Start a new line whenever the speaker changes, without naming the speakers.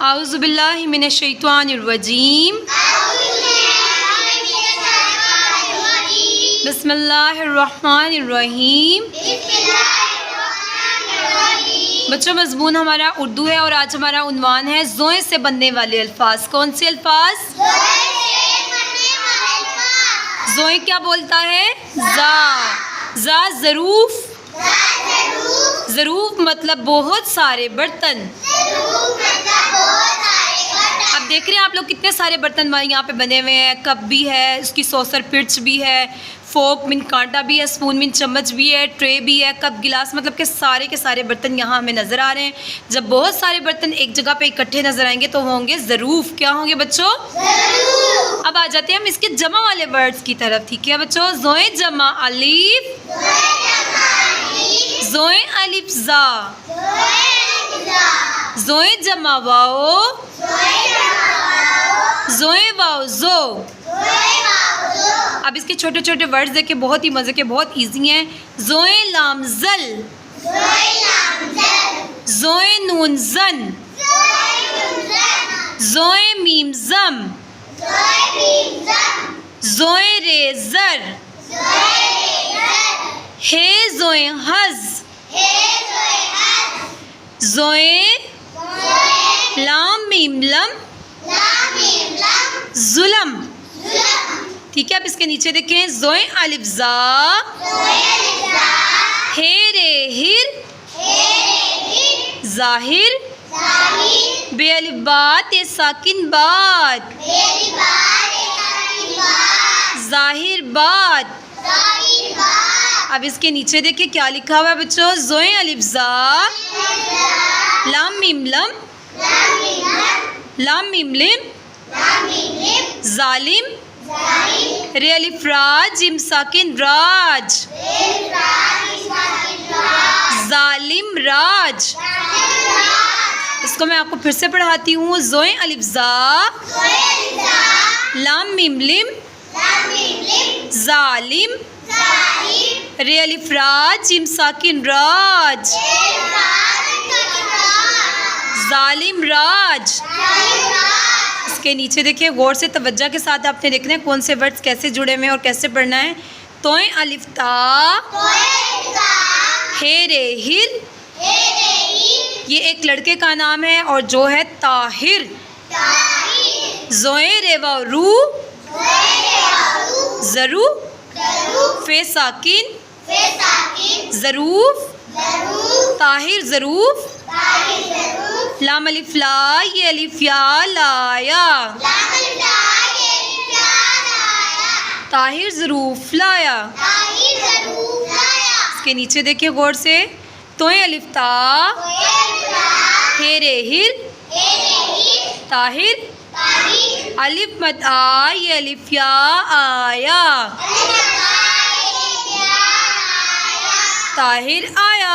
आऊज़ु बिल्लाहि मिनश शैतानिर रजीम। बिस्मिल्लाहिर रहमानिर रहीम। बच्चों, मज़मून हमारा उर्दू है और आज हमारा उन्वान है ज़ोए से बनने वाले अल्फाज। कौन से अल्फाज? ज़ोए क्या बोलता है? ज़ा ज़रूफ। ज़रूफ मतलब बहुत सारे बर्तन। अब देख रहे हैं आप लोग कितने सारे बर्तन हमारे यहाँ पे बने हुए हैं। कप भी है, उसकी सॉसर पिर्च भी है, फोक मीन कांटा भी है, स्पून मीन चम्मच भी है, ट्रे भी है, कप गिलास मतलब के सारे बर्तन यहाँ हमें नज़र आ रहे हैं। जब बहुत सारे बर्तन एक जगह पे इकट्ठे नज़र आएंगे तो होंगे ज़रूफ। क्या होंगे बच्चों? ज़रूफ। अब आ जाते हैं हम इसके जमा वाले वर्ड्स की तरफ। ठीक है बच्चों, ज़ोए जमा अलीफ, ज़ोए अलिफ ज़ा, ज़ोए जमा वाओ, ज़ोए वाओ ज़ो। अब इसके छोटे छोटे वर्ड्स देखे, बहुत ही मज़े के, बहुत इजी हैं। ज़ोए लाम ज़ल, ज़ोए नून ज़न, ज़ोए मीम ज़म, ज़ोए रे ज़र, हे ज़ोए हज़, ज़ोए लाम मीम लम, ज़ुलम। ठीक है, अब इसके नीचे देखें। ज़ोए अलिफ ज़ा, हे रे हिर, ज़ाहिर, बे अलिफ बात ए साकिन बात, ज़ाहिर बात। अब इसके नीचे देखिए क्या लिखा हुआ है बच्चों। ज़ोए अलिफ ज़ा, लाम मीम लम, लाम मीम लिम, ज़ालिम, रे अलिफ राज, जिम साकिन राज, ज़ालिम राज। इसको मैं आपको फिर से पढ़ाती हूँ। ज़ोए अलिफ ज़ा, लाम मीम लिम, ज़ालिम, रे अलिफ राज, जिम साकिन राज, ज़ालिम राज। इसके नीचे देखिए, गौर से तवज्जो के साथ आपने देखना है कौन से वर्ड्स कैसे जुड़े हुए हैं और कैसे पढ़ना है। तोए अलिफ ता, हे रे हिर, ये एक लड़के का नाम है और जो है ताहिर। ज़ोए रे वाओ रू, ज़रू, फे साकिन ज़रूफ, ताहिर ज़रूफ, लाम अलिफ ला, ये अलिफ या लाया, ताहिर ज़रूफ लाया। इसके नीचे देखिए गौर से। तोए अलिफ ता, हे रे हिर, ताहिर, अलिफ मद आ, ये अलिफ या आया, ताहिर आया।